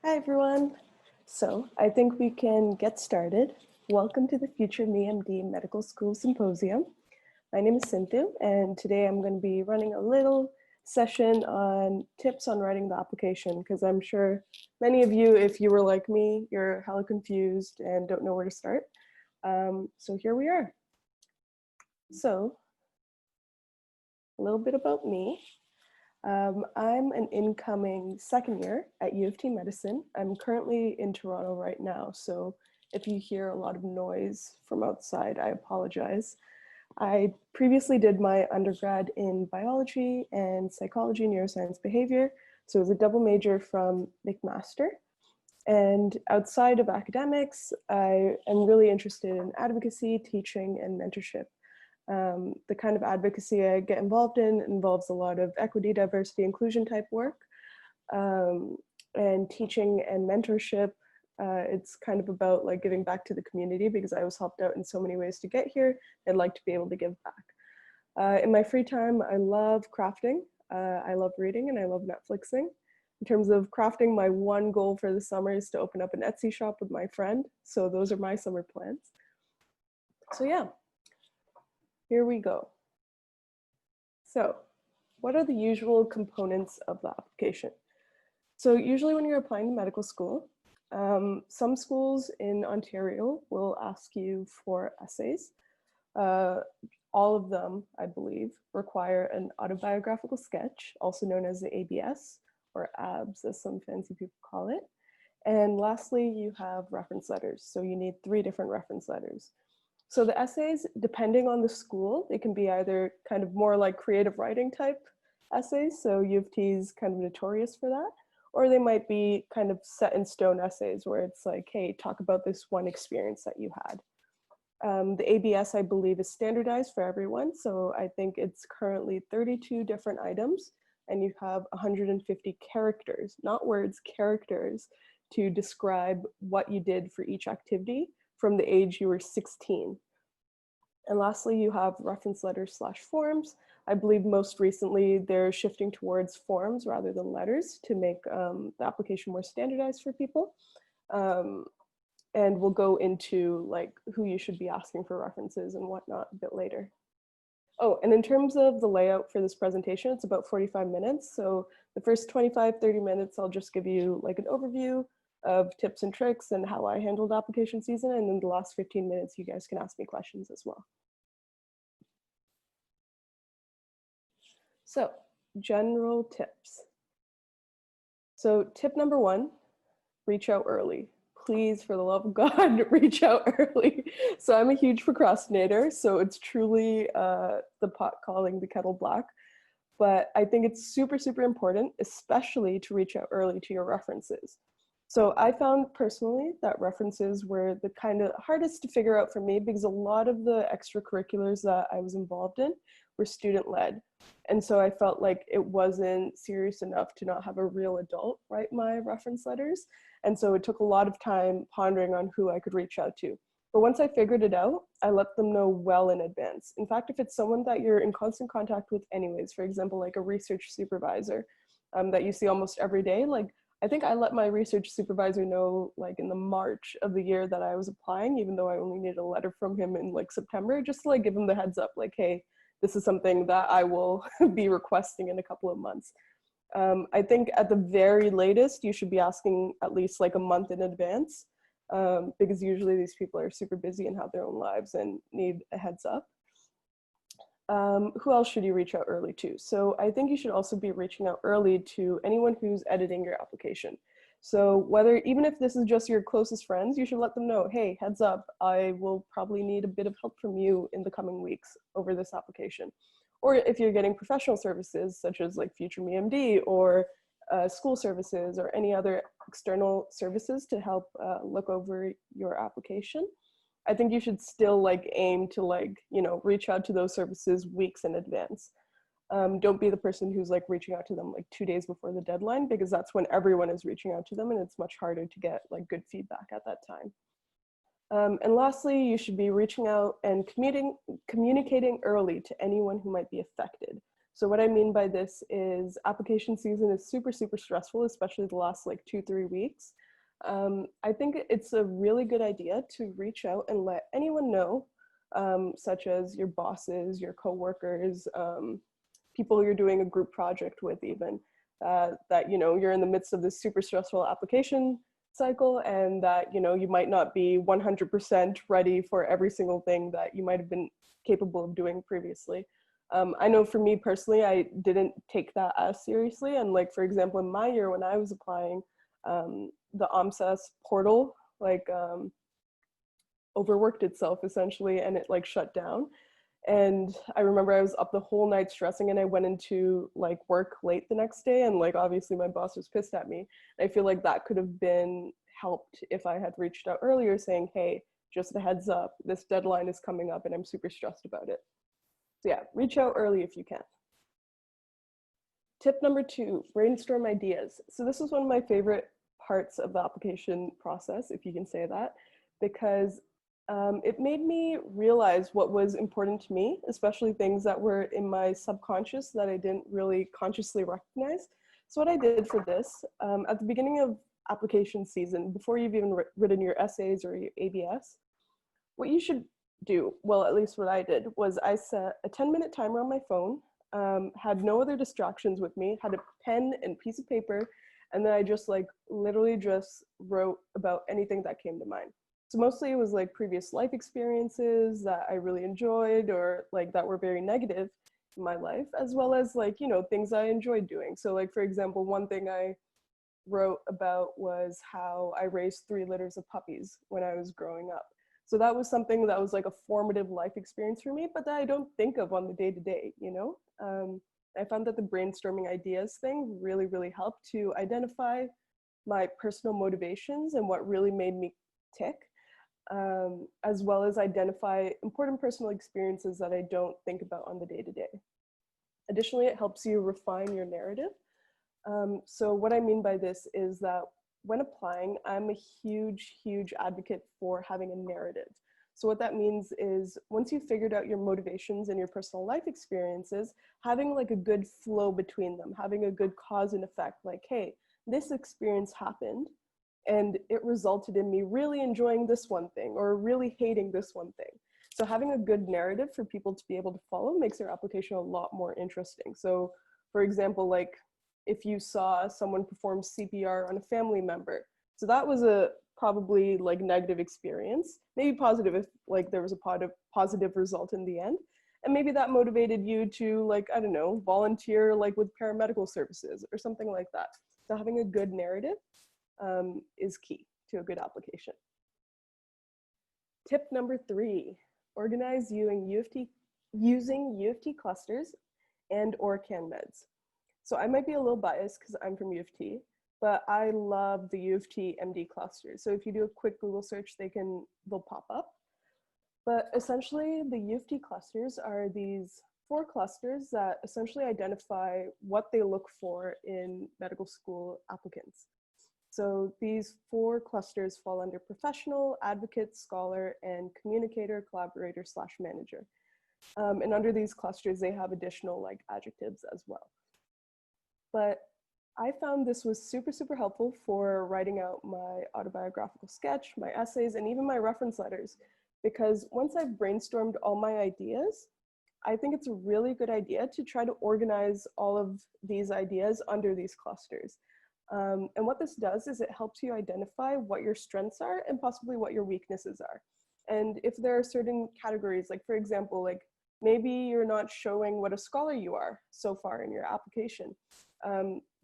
Hi, everyone. So I think we can get started. Welcome to the FutureMeMD Medical School Symposium. My name is Sinthu, and today I'm going to be running a little session on tips on writing the application, because I'm sure many of you, if you were like me, you're hella confused and don't know where to start. So here we are. So a little bit about me. I'm an incoming second year at U of T Medicine. I'm currently in Toronto right now, so if you hear a lot of noise from outside, I apologize. I previously did my undergrad in biology and psychology, neuroscience, behavior, so it was a double major from McMaster. And outside of academics, I am really interested in advocacy, teaching, and mentorship. The kind of advocacy I get involved in involves a lot of equity, diversity, inclusion type work, and teaching and mentorship. It's kind of about like giving back to the community because I was helped out in so many ways to get here. I'd like to be able to give back. In my free time, I love crafting. I love reading and I love Netflixing. In terms of crafting, my one goal for the summer is to open up an Etsy shop with my friend. So those are my summer plans. So yeah. Here we go. So what are the usual components of the application? So usually when you're applying to medical school, some schools in Ontario will ask you for essays. All of them, I believe, require an autobiographical sketch, also known as the ABS, or ABS, as some fancy people call it. And lastly, you have reference letters. So you need 3 different reference letters. So the essays, depending on the school, they can be either kind of more like creative writing type essays, so U of T is kind of notorious for that, or they might be kind of set in stone essays where it's like, hey, talk about this one experience that you had. The ABS, I believe, is standardized for everyone, so I think it's currently 32 different items, and you have 150 characters, not words, characters, to describe what you did for each activity from the age you were 16. And lastly, you have reference letters / forms. I believe most recently they're shifting towards forms rather than letters to make the application more standardized for people. And we'll go into like who you should be asking for references and whatnot a bit later. Oh, and in terms of the layout for this presentation, it's about 45 minutes. So the first 25-30 minutes, I'll just give you like an overview of tips and tricks and how I handled application season. And then the last 15 minutes, you guys can ask me questions as well. So general tips. So tip number 1, reach out early. Please, for the love of God, reach out early. So I'm a huge procrastinator, so it's truly the pot calling the kettle black. But I think it's super, super important, especially to reach out early to your references. So I found personally that references were the kind of hardest to figure out for me because a lot of the extracurriculars that I was involved in were student-led. And so I felt like it wasn't serious enough to not have a real adult write my reference letters. And so it took a lot of time pondering on who I could reach out to. But once I figured it out, I let them know well in advance. In fact, if it's someone that you're in constant contact with anyways, for example, like a research supervisor that you see almost every day, like I think I let my research supervisor know like in the March of the year that I was applying, even though I only needed a letter from him in like September, just to like give him the heads up, like, hey, this is something that I will be requesting in a couple of months. I think at the very latest, you should be asking at least like a month in advance because usually these people are super busy and have their own lives and need a heads up. Who else should you reach out early to? So I think you should also be reaching out early to anyone who's editing your application. So whether, even if this is just your closest friends, you should let them know, hey, heads up, I will probably need a bit of help from you in the coming weeks over this application. Or if you're getting professional services, such as like FutureMeMD or school services or any other external services to help look over your application, I think you should still like aim to like, you know, reach out to those services weeks in advance. Don't be the person who's like reaching out to them like 2 days before the deadline, because that's when everyone is reaching out to them and it's much harder to get like good feedback at that time. And lastly, you should be reaching out and communicating early to anyone who might be affected. So what I mean by this is application season is super, super stressful, especially the last like 2-3 weeks. I think it's a really good idea to reach out and let anyone know, such as your bosses, your coworkers, people you're doing a group project with even, that, you know, you're in the midst of this super stressful application cycle, and that, you know, you might not be 100% ready for every single thing that you might have been capable of doing previously. I know for me personally, I didn't take that as seriously. And like, for example, in my year when I was applying, the omsas portal, like overworked itself essentially, and it like shut down. And I remember I was up the whole night stressing, and I went into like work late the next day, and like obviously my boss was pissed at me. I feel like that could have been helped if I had reached out earlier saying, hey, just a heads up, this deadline is coming up and I'm super stressed about it. So yeah, reach out early if you can. Tip number 2, brainstorm ideas. So this is one of my favorite parts of the application process, if you can say that, because it made me realize what was important to me, especially things that were in my subconscious that I didn't really consciously recognize. So what I did for this, at the beginning of application season, before you've even written your essays or your ABS, what you should do, well, at least what I did, was I set a 10-minute timer on my phone, had no other distractions with me, had a pen and piece of paper, and then I just like literally just wrote about anything that came to mind. So mostly it was like previous life experiences that I really enjoyed, or like that were very negative in my life, as well as like, you know, things I enjoyed doing. So like, for example, one thing I wrote about was how I raised 3 litters of puppies when I was growing up. So that was something that was like a formative life experience for me, but that I don't think of on the day-to-day, you know? I found that the brainstorming ideas thing really, really helped to identify my personal motivations and what really made me tick, as well as identify important personal experiences that I don't think about on the day-to-day. Additionally, it helps you refine your narrative. So what I mean by this is that when applying, I'm a huge, huge advocate for having a narrative. So what that means is once you've figured out your motivations and your personal life experiences, having like a good flow between them, having a good cause and effect, like, hey, this experience happened and it resulted in me really enjoying this one thing or really hating this one thing. So having a good narrative for people to be able to follow makes their application a lot more interesting. So for example, like if you saw someone perform CPR on a family member, so that was a probably like negative experience, maybe positive if like there was a positive result in the end. And maybe that motivated you to like, I don't know, volunteer like with paramedical services or something like that. So having a good narrative is key to a good application. Tip number 3, organize using U of T clusters and or CanMEDs. So I might be a little biased because I'm from U of T, but I love the U of T MD clusters. So if you do a quick Google search, they'll pop up. But essentially the U of T clusters are these 4 clusters that essentially identify what they look for in medical school applicants. So these 4 clusters fall under professional, advocate, scholar, and communicator, collaborator / manager. And under these clusters, they have additional like adjectives as well. But I found this was super, super helpful for writing out my autobiographical sketch, my essays, and even my reference letters. Because once I've brainstormed all my ideas, I think it's a really good idea to try to organize all of these ideas under these clusters. And what this does is it helps you identify what your strengths are and possibly what your weaknesses are. And if there are certain categories, like for example, like maybe you're not showing what a scholar you are so far in your application,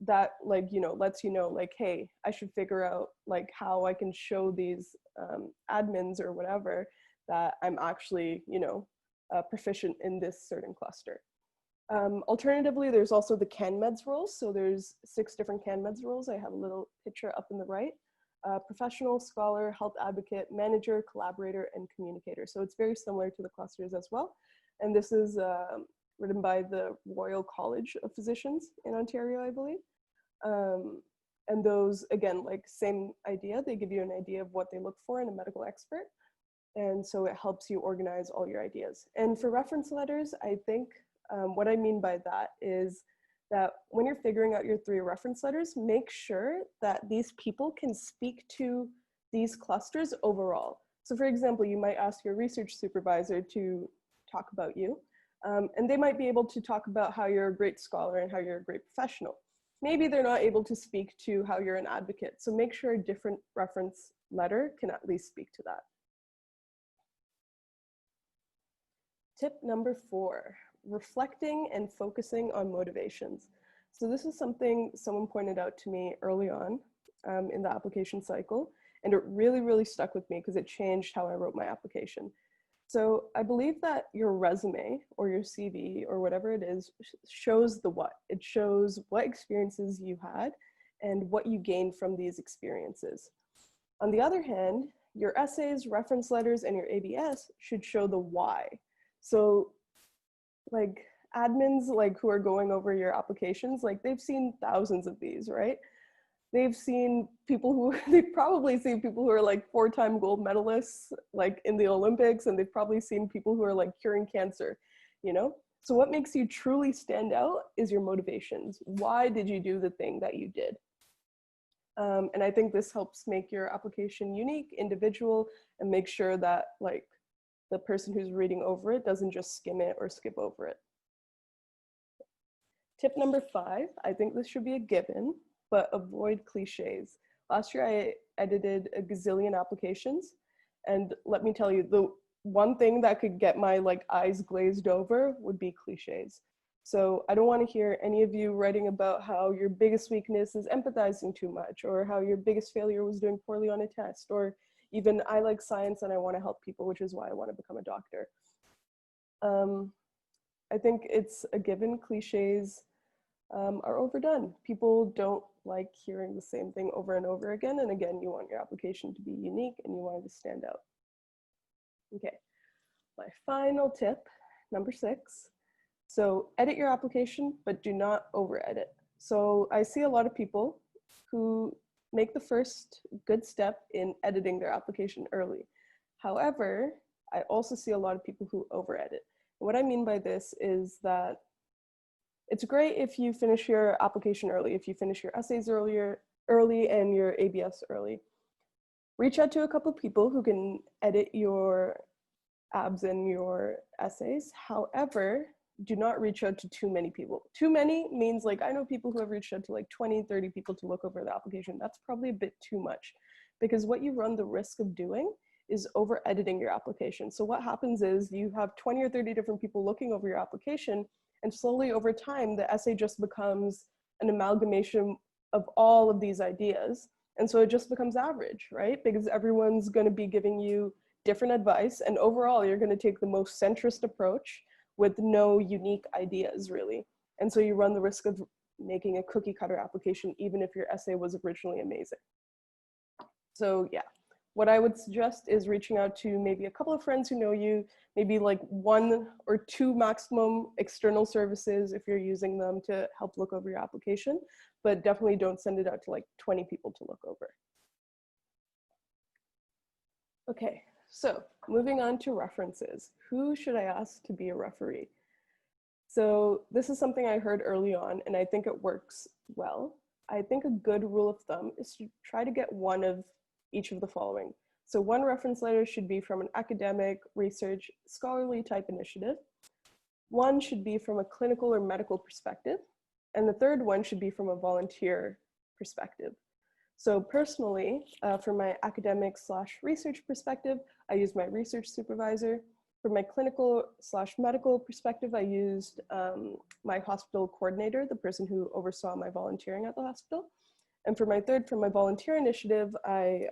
that like, you know, lets you know like, hey, I should figure out like how I can show these admins or whatever that I'm actually, you know, proficient in this certain cluster. Alternatively, there's also the CanMEDs roles. So there's 6 different CanMEDs roles. I have a little picture up in the right. Professional, scholar, health advocate, manager, collaborator, and communicator. So it's very similar to the clusters as well. And this is written by the Royal College of Physicians in Ontario, I believe. And those, again, like same idea, they give you an idea of what they look for in a medical expert. And so it helps you organize all your ideas. And for reference letters, I think What I mean by that is that when you're figuring out your 3 reference letters, make sure that these people can speak to these clusters overall. So for example, you might ask your research supervisor to talk about you, and they might be able to talk about how you're a great scholar and how you're a great professional. Maybe they're not able to speak to how you're an advocate. So make sure a different reference letter can at least speak to that. Tip number 4, reflecting and focusing on motivations. So this is something someone pointed out to me early on in the application cycle, and it really, really stuck with me because it changed how I wrote my application. So I believe that your resume or your CV or whatever it is shows the what. It shows what experiences you had and what you gained from these experiences. On the other hand, your essays, reference letters, and your ABS should show the why. So like admins like who are going over your applications, like they've seen thousands of these, right? They've seen people who, they've probably seen people who are like 4-time gold medalists, like in the Olympics, and they've probably seen people who are like curing cancer, you know? So what makes you truly stand out is your motivations. Why did you do the thing that you did? And I think this helps make your application unique, individual, and make sure that like the person who's reading over it doesn't just skim it or skip over it. Tip number 5, I think this should be a given, but avoid cliches. Last year I edited a gazillion applications, and let me tell you, the one thing that could get my like eyes glazed over would be cliches. So I don't want to hear any of you writing about how your biggest weakness is empathizing too much, or how your biggest failure was doing poorly on a test, or even I like science and I want to help people, which is why I want to become a doctor. I think it's a given, cliches are overdone. People don't like hearing the same thing over and over again. And again, you want your application to be unique and you want it to stand out. Okay, my final tip, number 6. So edit your application, but do not over edit. So I see a lot of people who make the first good step in editing their application early. However, I also see a lot of people who over edit. What I mean by this is that it's great if you finish your application early, if you finish your essays early and your ABS early. Reach out to a couple of people who can edit your abs and your essays. However, do not reach out to too many people. Too many means like, I know people who have reached out to like 20, 30 people to look over the application. That's probably a bit too much, because what you run the risk of doing is over editing your application. So what happens is you have 20 or 30 different people looking over your application, and slowly over time, the essay just becomes an amalgamation of all of these ideas. And so it just becomes average, right? Because everyone's going to be giving you different advice, and overall you're going to take the most centrist approach with no unique ideas really. And so you run the risk of making a cookie cutter application even if your essay was originally amazing. So yeah, what I would suggest is reaching out to maybe a couple of friends who know you, maybe like 1 or 2 maximum external services if you're using them to help look over your application, but definitely don't send it out to like 20 people to look over. Okay, so moving on to references. Who should I ask to be a referee? So this is something I heard early on, and I think it works well. I think a good rule of thumb is to try to get one of each of the following. So 1 reference letter should be from an academic, research, scholarly type initiative. 1 should be from a clinical or medical perspective. And the 3rd one should be from a volunteer perspective. So personally, for my academic/research perspective, I used my research supervisor. For my clinical/medical perspective, I used my hospital coordinator, the person who oversaw my volunteering at the hospital. And for my volunteer initiative, I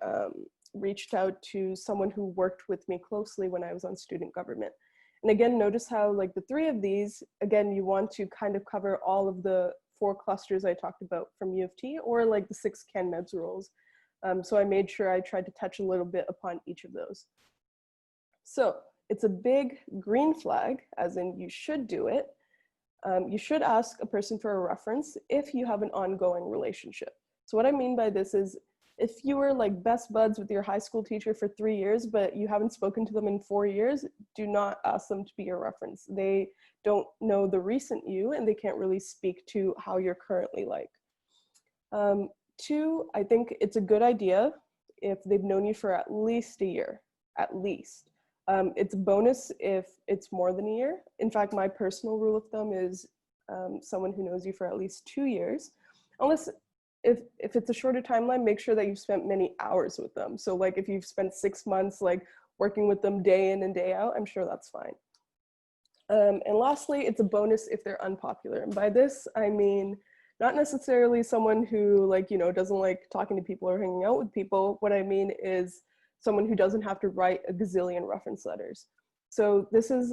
reached out to someone who worked with me closely when I was on student government. And again, notice how like the 3 of these, again, you want to kind of cover all of the 4 clusters I talked about from U of T, or like the 6 Can Meds roles. So I made sure I tried to touch a little bit upon each of those. So it's a big green flag, as in you should do it. You should ask a person for a reference if you have an ongoing relationship. So what I mean by this is If you were like best buds with your high school teacher for 3 years, but you haven't spoken to them in 4 years, do not ask them to be your reference. They don't know the recent you, and they can't really speak to how you're currently like. 2, I think it's a good idea if they've known you for at least a year, at least. It's a bonus if it's more than a year. In fact, my personal rule of thumb is someone who knows you for at least 2 years. Unless, if it's a shorter timeline, make sure that you've spent many hours with them. So like if you've spent 6 months like working with them day in and day out, I'm sure that's fine. And lastly, it's a bonus if they're unpopular. And by this, I mean, not necessarily someone who like, you know, doesn't like talking to people or hanging out with people. What I mean is someone who doesn't have to write a gazillion reference letters. So this is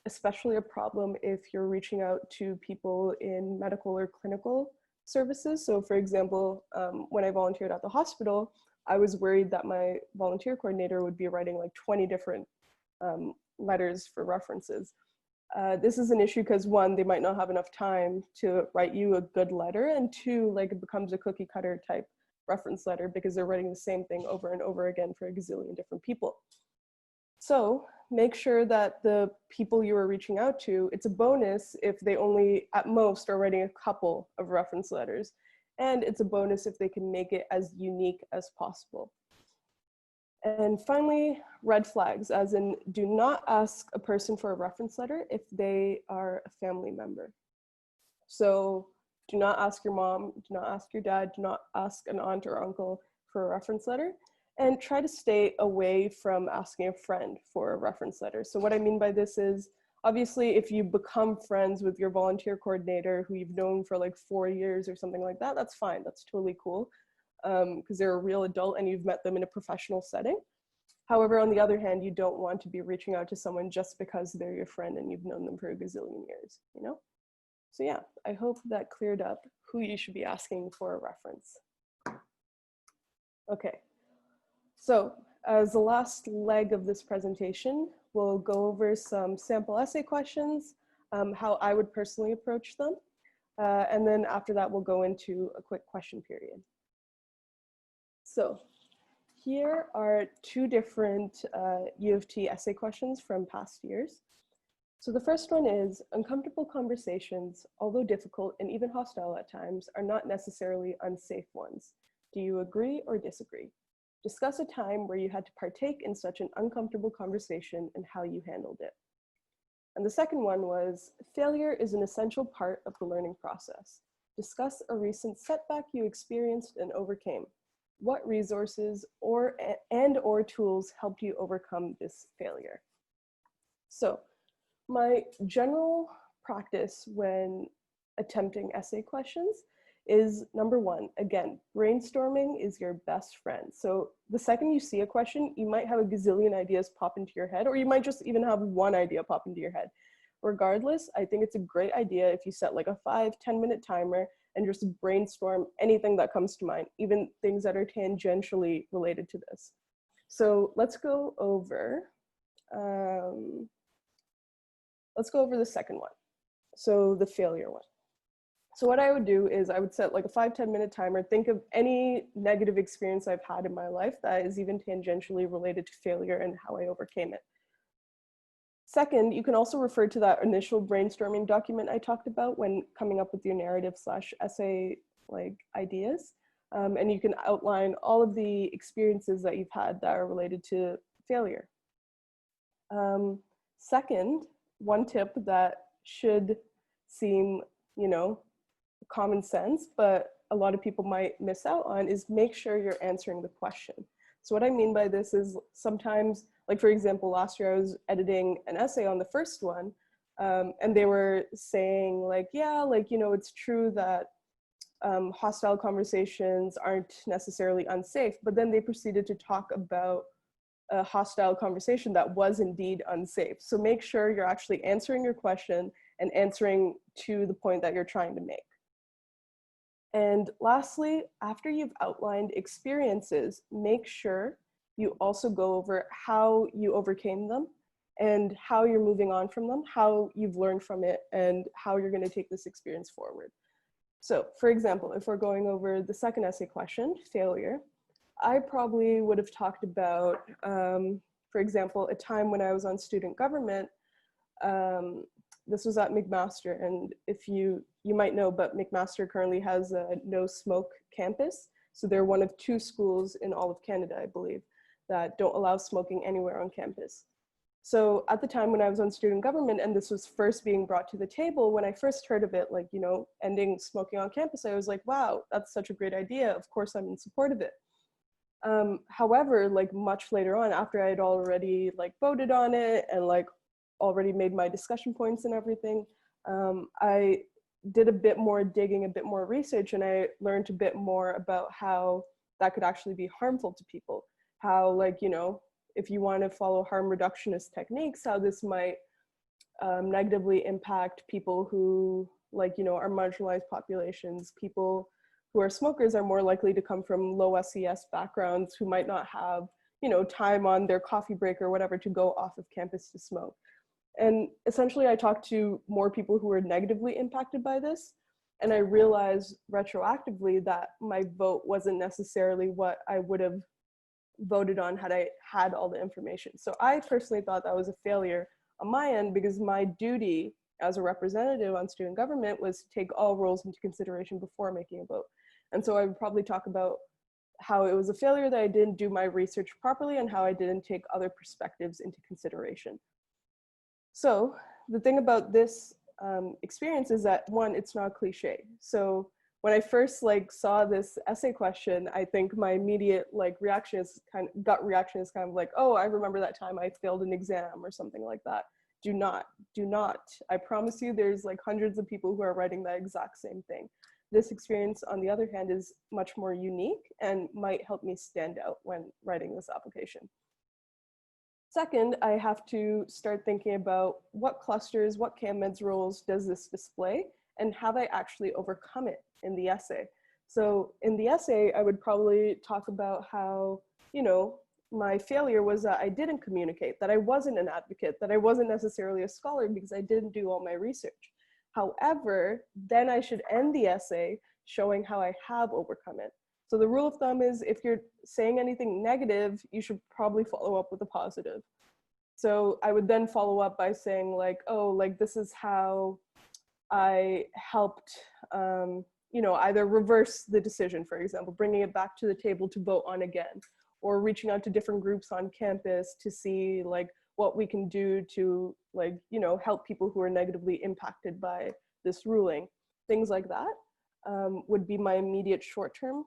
especially a problem if you're reaching out to people in medical or clinical services. So for example, when I volunteered at the hospital, I was worried that my volunteer coordinator would be writing like 20 different letters for references. This is an issue because 1, they might not have enough time to write you a good letter, and 2, like it becomes a cookie cutter type reference letter because they're writing the same thing over and over again for a gazillion different people. So make sure that the people you are reaching out to, it's a bonus if they only at most are writing a couple of reference letters, and it's a bonus if they can make it as unique as possible. And finally, red flags, as in do not ask a person for a reference letter if they are a family member. So do not ask your mom, do not ask your dad, do not ask an aunt or uncle for a reference letter, and try to stay away from asking a friend for a reference letter. So what I mean by this is, obviously, if you become friends with your volunteer coordinator who you've known for like 4 years or something like that, that's fine, that's totally cool. Because they're a real adult and you've met them in a professional setting. However, on the other hand, you don't want to be reaching out to someone just because they're your friend and you've known them for a gazillion years, you know? So yeah, I hope that cleared up who you should be asking for a reference. Okay, so as the last leg of this presentation, we'll go over some sample essay questions, how I would personally approach them. And then after that, we'll go into a quick question period. So here are 2 different U of T essay questions from past years. So the first one is, uncomfortable conversations, although difficult and even hostile at times, are not necessarily unsafe ones. Do you agree or disagree? Discuss a time where you had to partake in such an uncomfortable conversation and how you handled it. And the second one was, failure is an essential part of the learning process. Discuss a recent setback you experienced and overcame. What resources or tools helped you overcome this failure? So my general practice when attempting essay questions is, number 1, again, brainstorming is your best friend. So the second you see a question, you might have a gazillion ideas pop into your head, or you might just even have one idea pop into your head. Regardless, I think it's a great idea if you set like a 5-10 minute timer and just brainstorm anything that comes to mind, even things that are tangentially related to this. So let's go over the second one. So the failure one. So what I would do is I would set like a 5-10 minute timer, think of any negative experience I've had in my life that is even tangentially related to failure and how I overcame it. Second, you can also refer to that initial brainstorming document I talked about when coming up with your narrative/essay like ideas. And you can outline all of the experiences that you've had that are related to failure. Second, one tip that should seem, you know, common sense, but a lot of people might miss out on, is make sure you're answering the question. So what I mean by this is sometimes, like for example, last year I was editing an essay on the first one, and they were saying like, yeah, like, you know, it's true that hostile conversations aren't necessarily unsafe, but then they proceeded to talk about a hostile conversation that was indeed unsafe. So make sure you're actually answering your question and answering to the point that you're trying to make. And lastly, after you've outlined experiences, make sure you also go over how you overcame them and how you're moving on from them, how you've learned from it, and how you're going to take this experience forward. So for example, if we're going over the second essay question, failure, I probably would have talked about, for example, a time when I was on student government. This was at McMaster, and if you might know, but McMaster currently has a no smoke campus. So they're one of 2 schools in all of Canada, I believe, that don't allow smoking anywhere on campus. So at the time when I was on student government and this was first being brought to the table, when I first heard of it, like, you know, ending smoking on campus, I was like, wow, that's such a great idea. Of course, I'm in support of it. However, like much later on, after I had already like voted on it and like already made my discussion points and everything, I did a bit more digging, a bit more research, and I learned a bit more about how that could actually be harmful to people. How, like, you know, if you want to follow harm reductionist techniques, how this might negatively impact people who, like, you know, are marginalized populations. People who are smokers are more likely to come from low SES backgrounds who might not have, you know, time on their coffee break or whatever to go off of campus to smoke. And essentially I talked to more people who were negatively impacted by this. And I realized retroactively that my vote wasn't necessarily what I would have voted on had I had all the information. So I personally thought that was a failure on my end, because my duty as a representative on student government was to take all roles into consideration before making a vote. And so I would probably talk about how it was a failure that I didn't do my research properly and how I didn't take other perspectives into consideration. So the thing about this experience is that, one, it's not cliche. So when I first like saw this essay question, I think my immediate like reaction is gut reaction is kind of like, oh, I remember that time I failed an exam or something like that. Do not. I promise you there's like hundreds of people who are writing that exact same thing. This experience, on the other hand, is much more unique and might help me stand out when writing this application. Second, I have to start thinking about what clusters, what CAMEDS roles does this display, and have I actually overcome it in the essay? So in the essay, I would probably talk about how, you know, my failure was that I didn't communicate, that I wasn't an advocate, that I wasn't necessarily a scholar because I didn't do all my research. However, then I should end the essay showing how I have overcome it. So the rule of thumb is, if you're saying anything negative, you should probably follow up with a positive. So I would then follow up by saying like, oh, like this is how I helped, you know, either reverse the decision, for example, bringing it back to the table to vote on again, or reaching out to different groups on campus to see like what we can do to, like, you know, help people who are negatively impacted by this ruling. Things like that would be my immediate short-term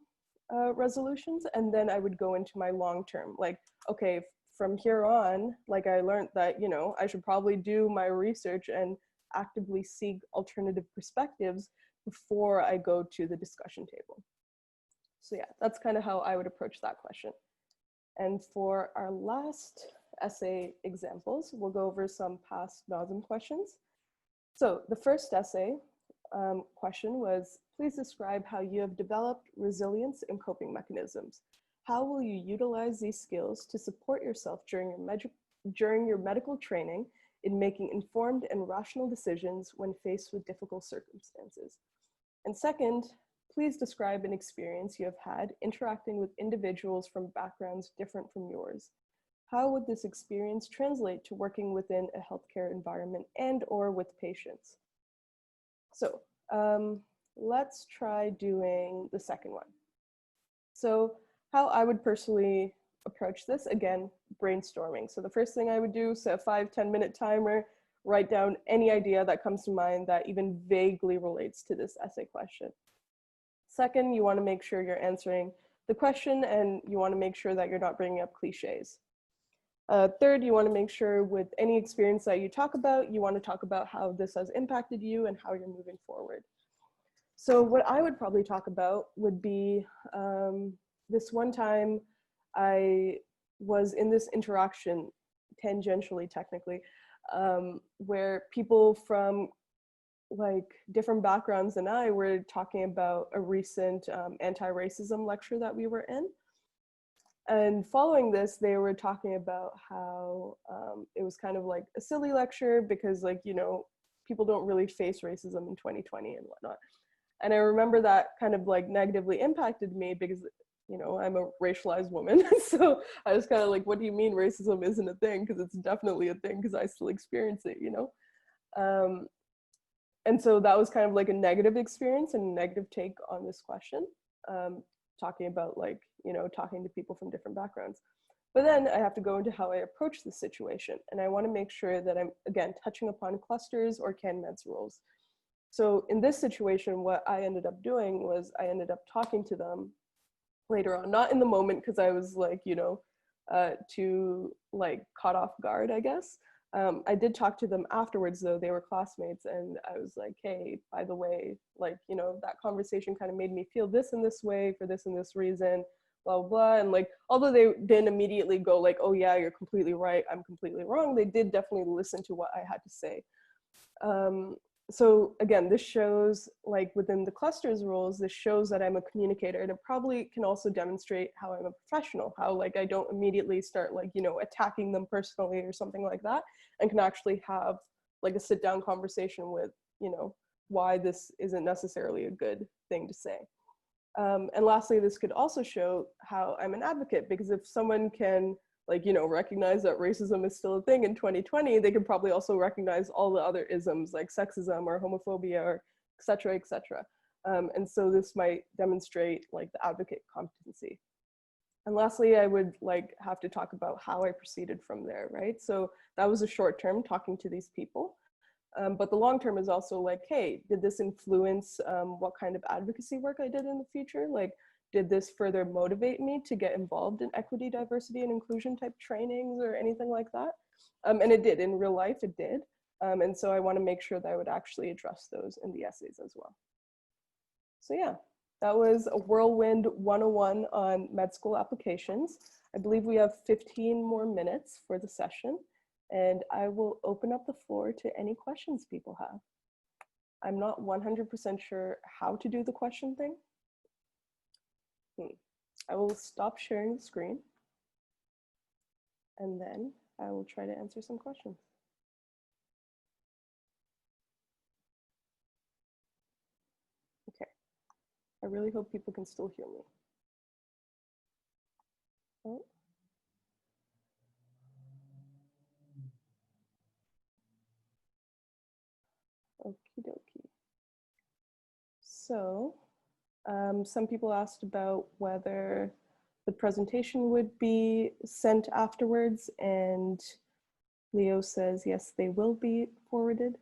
resolutions. And then I would go into my long-term, like, okay, from here on, like I learned that, you know, I should probably do my research and actively seek alternative perspectives before I go to the discussion table. So yeah, that's kind of how I would approach that question. And for our last essay examples, we'll go over some past NOSM questions. So the first essay question was, please describe how you have developed resilience and coping mechanisms. How will you utilize these skills to support yourself during your medical training in making informed and rational decisions when faced with difficult circumstances? And second, please describe an experience you have had interacting with individuals from backgrounds different from yours. How would this experience translate to working within a healthcare environment and or with patients? So let's try doing the second one. So how I would personally approach this, again, brainstorming. So the first thing I would do, set a 5-10 minute timer, write down any idea that comes to mind that even vaguely relates to this essay question. Second, you want to make sure you're answering the question, and you want to make sure that you're not bringing up cliches. Third, you want to make sure with any experience that you talk about, you want to talk about how this has impacted you and how you're moving forward. So what I would probably talk about would be this one time I was in this interaction, tangentially technically, where people from like different backgrounds than I were talking about a recent anti-racism lecture that we were in. And following this, they were talking about how it was kind of like a silly lecture because, like, you know, people don't really face racism in 2020 and whatnot. And I remember that kind of like negatively impacted me because, you know, I'm a racialized woman. So I was kind of like, what do you mean racism isn't a thing? Because it's definitely a thing, because I still experience it, you know? And so that was kind of like a negative experience and a negative take on this question, talking about like, you know, talking to people from different backgrounds. But then I have to go into how I approach the situation. And I want to make sure that I'm, again, touching upon clusters or CanMEDS rules. So in this situation, what I ended up doing was I ended up talking to them later on, not in the moment, because I was like, you know, too like caught off guard, I guess. I did talk to them afterwards though. They were classmates, and I was like, hey, by the way, like, you know, that conversation kind of made me feel this in this way for this and this reason, blah, blah, blah. And like, although they didn't immediately go like, oh yeah, you're completely right, I'm completely wrong, they did definitely listen to what I had to say. So again, this shows, like within the clusters rules, this shows that I'm a communicator, and it probably can also demonstrate how I'm a professional, how like I don't immediately start like, you know, attacking them personally or something like that, and can actually have like a sit down conversation with, you know, why this isn't necessarily a good thing to say. And lastly, this could also show how I'm an advocate, because if someone can, like, you know, recognize that racism is still a thing in 2020, they could probably also recognize all the other isms like sexism or homophobia or et cetera, et cetera. And so this might demonstrate like the advocate competency. And lastly, I would like have to talk about how I proceeded from there, right? So that was a short term, talking to these people. But the long term is also like, hey, did this influence what kind of advocacy work I did in the future? Like, did this further motivate me to get involved in equity, diversity, and inclusion type trainings or anything like that? And it did, in real life, it did. And so I want to make sure that I would actually address those in the essays as well. So yeah, that was a whirlwind 101 on med school applications. I believe we have 15 more minutes for the session, and I will open up the floor to any questions people have. I'm not 100% sure how to do the question thing. I will stop sharing the screen, and then I will try to answer some questions. Okay, I really hope people can still hear me. Oh. Okie dokie. So some people asked about whether the presentation would be sent afterwards, and Leo says, yes, they will be forwarded.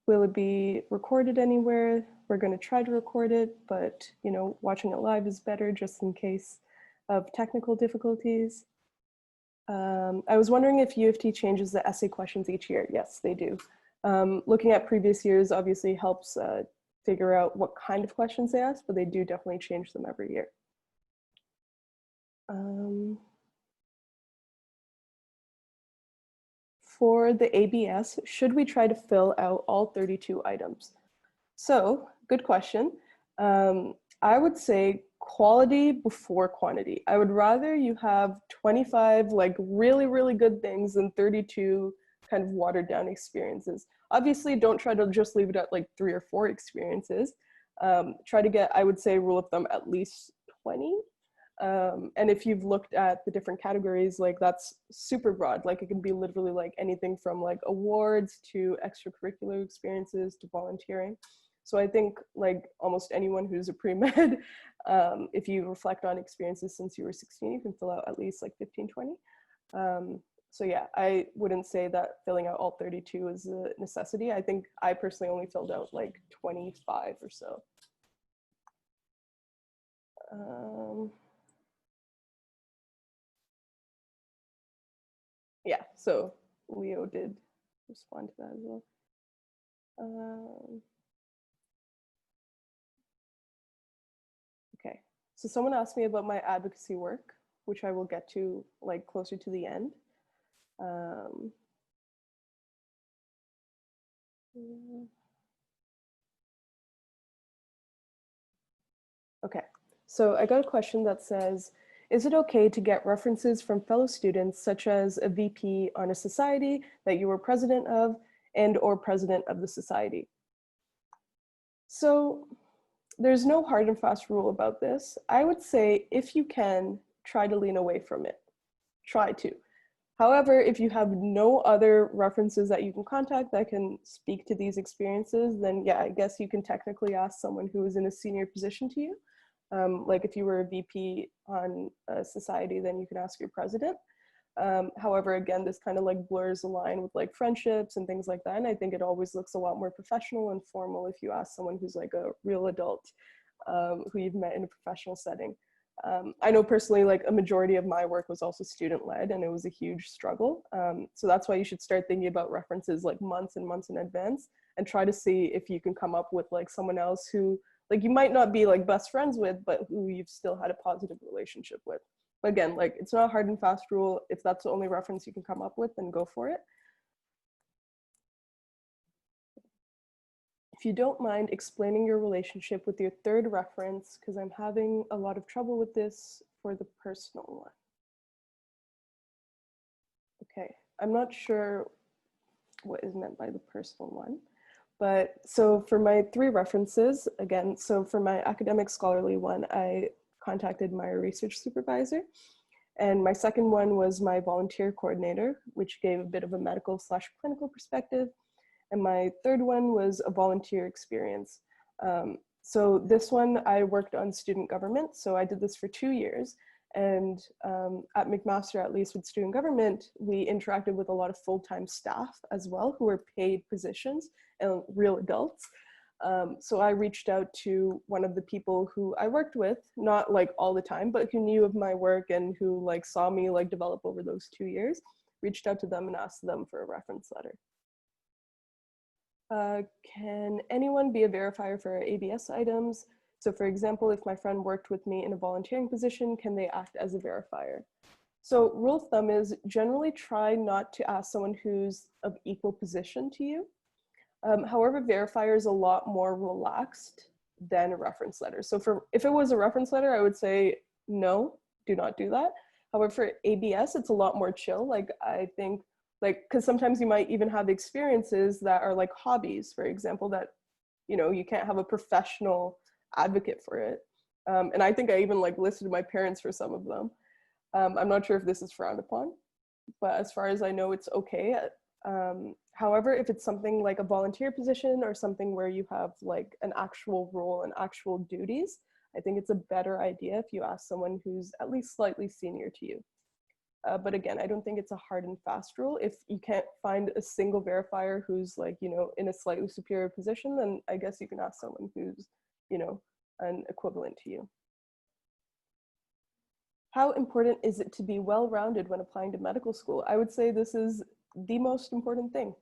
Will it be recorded anywhere? We're going to try to record it, but you know, watching it live is better just in case of technical difficulties. I was wondering if U of T changes the essay questions each year. Yes, they do. Looking at previous years obviously helps figure out what kind of questions they ask, but they do definitely change them every year. For the ABS, should we try to fill out all 32 items? So, good question. I would say quality before quantity. I would rather you have 25 like really, really good things than 32 kind of watered down experiences. Obviously, don't try to just leave it at like 3 or 4 experiences. Try to get, I would say, rule of thumb, at least 20. And if you've looked at the different categories, like that's super broad. Like it can be literally like anything from like awards to extracurricular experiences to volunteering. So I think like almost anyone who's a pre-med, if you reflect on experiences since you were 16, you can fill out at least like 15, 20. So yeah, I wouldn't say that filling out all 32 is a necessity. I think I personally only filled out like 25 or so. Yeah, so Leo did respond to that as well. Okay, so someone asked me about my advocacy work, which I will get to like closer to the end. Okay, so I got a question that says, Is it okay to get references from fellow students, such as a VP on a society that you were president of and or president of the society? So there's no hard and fast rule about this. I would say if you can, try to lean away from it. Try to. However, if you have no other references that you can contact that can speak to these experiences, then yeah, I guess you can technically ask someone who is in a senior position to you. Like if you were a VP on a society, then you can ask your president. However, again, this kind of like blurs the line with like friendships and things like that. And I think it always looks a lot more professional and formal if you ask someone who's like a real adult who you've met in a professional setting. I know personally, like a majority of my work was also student-led and it was a huge struggle. So that's why you should start thinking about references like months and months in advance and try to see if you can come up with like someone else who like you might not be like best friends with, but who you've still had a positive relationship with. But again, like it's not a hard and fast rule. If that's the only reference you can come up with, then go for it. If you don't mind explaining your relationship with your third reference, because I'm having a lot of trouble with this for the personal one. Okay, I'm not sure what is meant by the personal one, but so for my three references, again, so for my academic scholarly one, I contacted my research supervisor. And my second one was my volunteer coordinator, which gave a bit of a medical/clinical perspective. And my third one was a volunteer experience. So this one, I worked on student government. So I did this for 2 years. And at McMaster, at least with student government, we interacted with a lot of full-time staff as well, who were paid positions and real adults. So I reached out to one of the people who I worked with, not like all the time, but who knew of my work and who like saw me like develop over those 2 years, reached out to them and asked them for a reference letter. Can anyone be a verifier for ABS items? So for example, if my friend worked with me in a volunteering position, can they act as a verifier? So rule of thumb is generally try not to ask someone who's of equal position to you. However, verifier is a lot more relaxed than a reference letter. So if it was a reference letter, I would say, no, do not do that. However, for ABS, it's a lot more chill. Like I think, like, because sometimes you might even have experiences that are like hobbies, for example, that, you know, you can't have a professional advocate for it. And I think I even like listed my parents for some of them. I'm not sure if this is frowned upon, but as far as I know, it's okay. However, if it's something like a volunteer position or something where you have like an actual role and actual duties, I think it's a better idea if you ask someone who's at least slightly senior to you. But again, I don't think it's a hard and fast rule. If you can't find a single verifier who's like, you know, in a slightly superior position, then I guess you can ask someone who's, you know, an equivalent to you. How important is it to be well-rounded when applying to medical school? I would say this is the most important thing.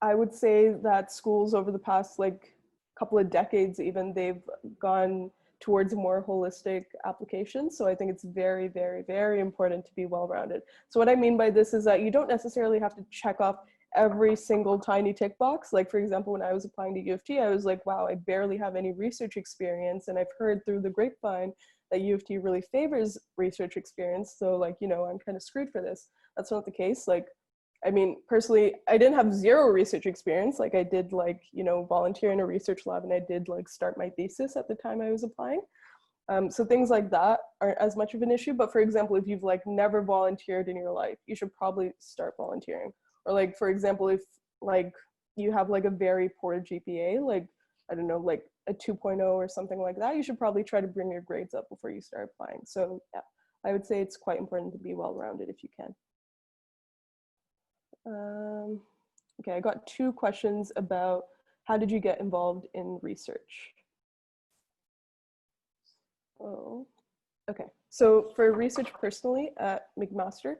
I would say that schools over the past like couple of decades even, they've gone towards a more holistic application. So I think it's very, very, very important to be well-rounded. So what I mean by this is that you don't necessarily have to check off every single tiny tick box. Like for example, when I was applying to U of T, I was like, wow, I barely have any research experience. And I've heard through the grapevine that U of T really favors research experience. So like, you know, I'm kind of screwed for this. That's not the case. Like, I mean, personally, I didn't have zero research experience. Like I did like, you know, volunteer in a research lab and I did like start my thesis at the time I was applying. So things like that aren't as much of an issue. But for example, if you've like never volunteered in your life, you should probably start volunteering. Or like, for example, if like you have like a very poor GPA, like, I don't know, like a 2.0 or something like that, you should probably try to bring your grades up before you start applying. So yeah, I would say it's quite important to be well-rounded if you can. Okay, I got 2 questions about how did you get involved in research? Oh, okay. So for research personally at McMaster,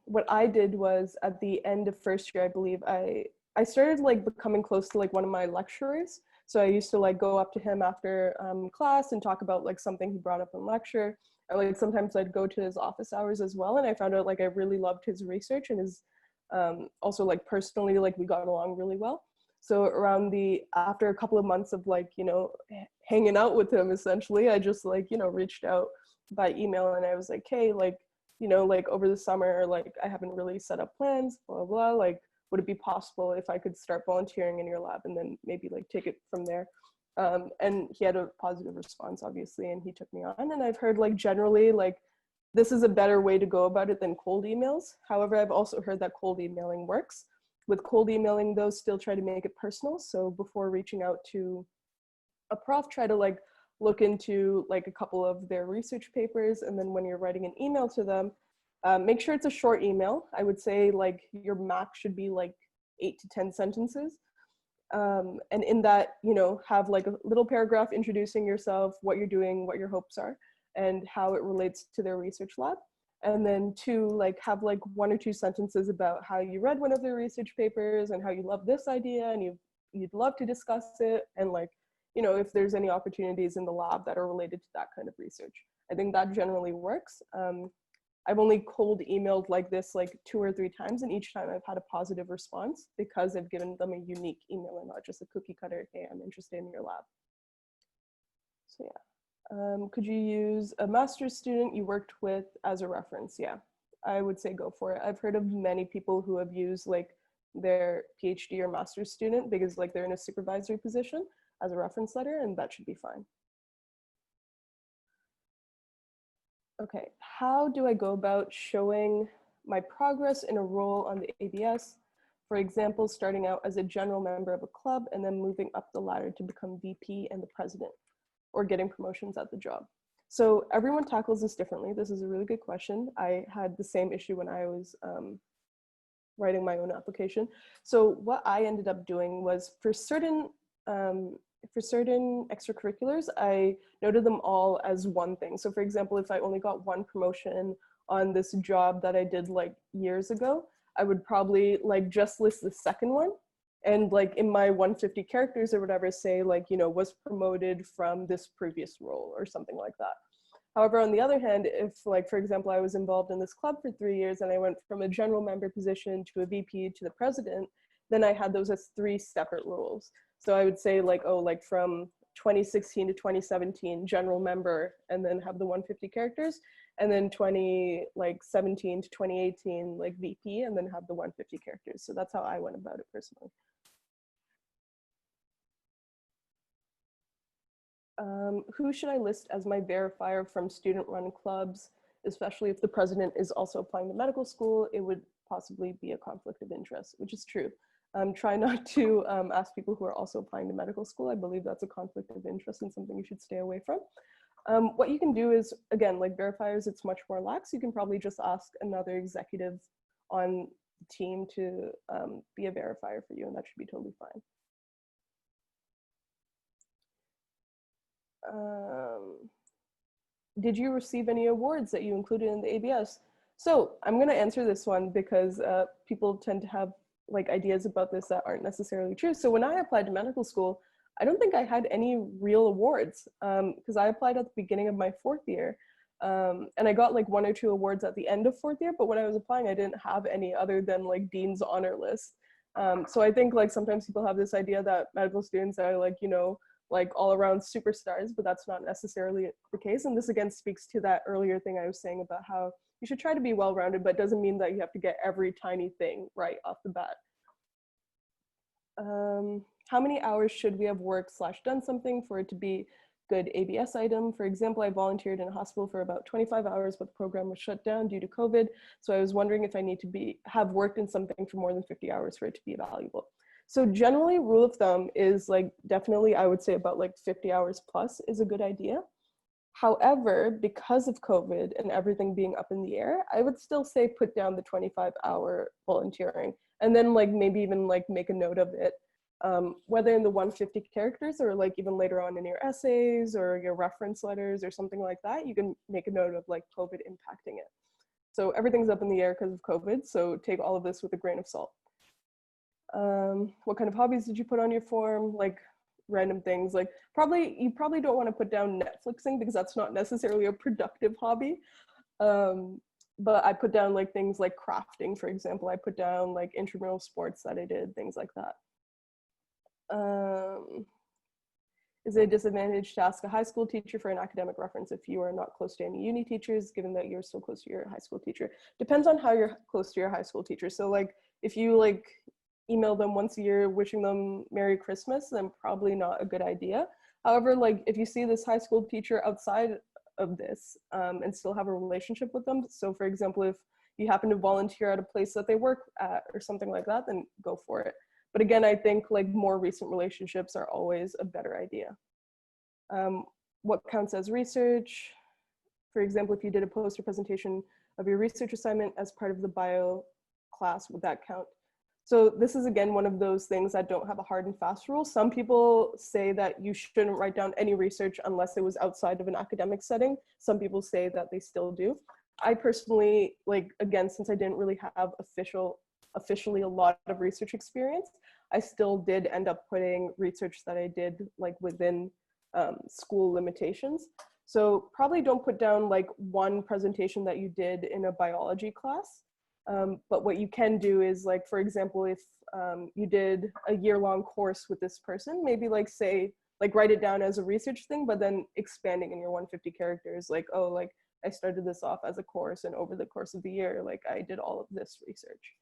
what I did was at the end of first year, I believe, I started like becoming close to like one of my lecturers. So I used to like go up to him after class and talk about like something he brought up in lecture. Or like sometimes I'd go to his office hours as well. And I found out like I really loved his research and his also like personally, like we got along really well. So after a couple of months of like, hanging out with him, essentially, I just like, reached out by email and I was like, hey, like, like over the summer, like I haven't really set up plans, blah, blah, blah. Like, would it be possible if I could start volunteering in your lab and then maybe like take it from there? And he had a positive response, obviously, and he took me on. And I've heard like generally like this is a better way to go about it than cold emails. However, I've also heard that cold emailing works. With cold emailing, though, still try to make it personal. So before reaching out to a prof, try to like look into like a couple of their research papers. And then when you're writing an email to them, make sure it's a short email. I would say like your max should be like 8 to 10 sentences. And in that, have like a little paragraph introducing yourself, what you're doing, what your hopes are, and how it relates to their research lab. And then two, like have like 1 or 2 sentences about how you read one of their research papers and how you love this idea and you'd love to discuss it. And like, if there's any opportunities in the lab that are related to that kind of research. I think that generally works. I've only cold emailed like this like 2 or 3 times, and each time I've had a positive response because I've given them a unique email and not just a cookie cutter, hey, I'm interested in your lab. So yeah. Could you use a master's student you worked with as a reference? Yeah, I would say go for it. I've heard of many people who have used like their PhD or master's student because like they're in a supervisory position as a reference letter, and that should be fine. Okay, how do I go about showing my progress in a role on the ABS? For example, starting out as a general member of a club and then moving up the ladder to become VP and the president, or getting promotions at the job. So everyone tackles this differently. This is a really good question. I had the same issue when I was writing my own application. So what I ended up doing was for certain extracurriculars, I noted them all as one thing. So for example, if I only got 1 promotion on this job that I did like years ago, I would probably like just list the second one. And like in my 150 characters or whatever, say like, was promoted from this previous role or something like that. However, on the other hand, if like, for example, I was involved in this club for 3 years and I went from a general member position to a VP to the president, then I had those as 3 separate roles. So I would say like, oh, like from 2016 to 2017, general member, and then have the 150 characters, and then 2017 to 2018, like VP, and then have the 150 characters. So that's how I went about it personally. Who should I list as my verifier from student-run clubs, especially if the president is also applying to medical school? It would possibly be a conflict of interest, which is true. Try not to ask people who are also applying to medical school. I believe that's a conflict of interest and something you should stay away from. What you can do is, again, like verifiers, it's much more lax. You can probably just ask another executive on the team to be a verifier for you, and that should be totally fine. Did you receive any awards that you included in the ABS? So I'm going to answer this one because people tend to have like ideas about this that aren't necessarily true. So when I applied to medical school, I don't think I had any real awards because I applied at the beginning of my 4th year. And I got like 1 or 2 awards at the end of 4th year, but when I was applying, I didn't have any other than like Dean's honor list. So I think like sometimes people have this idea that medical students are like, like all around superstars, but that's not necessarily the case. And this again speaks to that earlier thing I was saying about how you should try to be well-rounded, but it doesn't mean that you have to get every tiny thing right off the bat. How many hours should we have worked / done something for it to be good ABS item? For example, I volunteered in a hospital for about 25 hours, but the program was shut down due to COVID. So I was wondering if I need to have worked in something for more than 50 hours for it to be valuable. So generally, rule of thumb is like definitely I would say about like 50 hours plus is a good idea. However, because of COVID and everything being up in the air, I would still say put down the 25-hour volunteering and then like maybe even like make a note of it, whether in the 150 characters or like even later on in your essays or your reference letters or something like that, you can make a note of like COVID impacting it. So everything's up in the air because of COVID, so take all of this with a grain of salt. What kind of hobbies did you put on your form? Like random things, like you probably don't want to put down Netflixing because that's not necessarily a productive hobby. But I put down like things like crafting, for example. I put down like intramural sports that I did, things like that. Is it a disadvantage to ask a high school teacher for an academic reference if you are not close to any uni teachers, given that you're still close to your high school teacher? Depends on how you're close to your high school teacher. So like if you like email them once a year wishing them Merry Christmas, then probably not a good idea. However, like if you see this high school teacher outside of this and still have a relationship with them, so for example, if you happen to volunteer at a place that they work at or something like that, then go for it. But again, I think like more recent relationships are always a better idea. What counts as research? For example, if you did a poster presentation of your research assignment as part of the bio class, would that count? So this is again one of those things that don't have a hard and fast rule. Some people say that you shouldn't write down any research unless it was outside of an academic setting. Some people say that they still do. I personally, like, again, since I didn't really have officially a lot of research experience, I still did end up putting research that I did like within school limitations. So probably don't put down like one presentation that you did in a biology class. But what you can do is like, for example, if you did a year-long course with this person, maybe like say, like write it down as a research thing, but then expanding in your 150 characters, like, oh, like I started this off as a course and over the course of the year, like I did all of this research.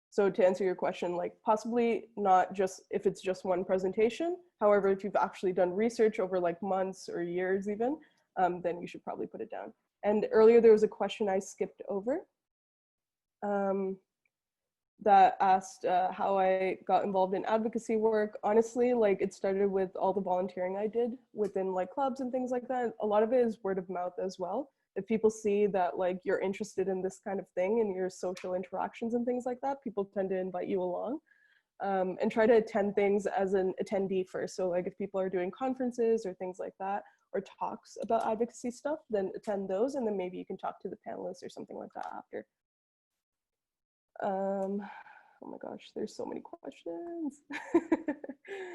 So to answer your question, like possibly not just if it's just one presentation. However, if you've actually done research over like months or years even, then you should probably put it down. And earlier there was a question I skipped over that asked how I got involved in advocacy work. Honestly, like it started with all the volunteering I did within like clubs and things like that. A lot of it is word of mouth as well. If people see that like you're interested in this kind of thing and your social interactions and things like that, people tend to invite you along. And try to attend things as an attendee first. So like if people are doing conferences or things like that, or talks about advocacy stuff, then attend those, and then maybe you can talk to the panelists or something like that after. Oh my gosh, there's so many questions.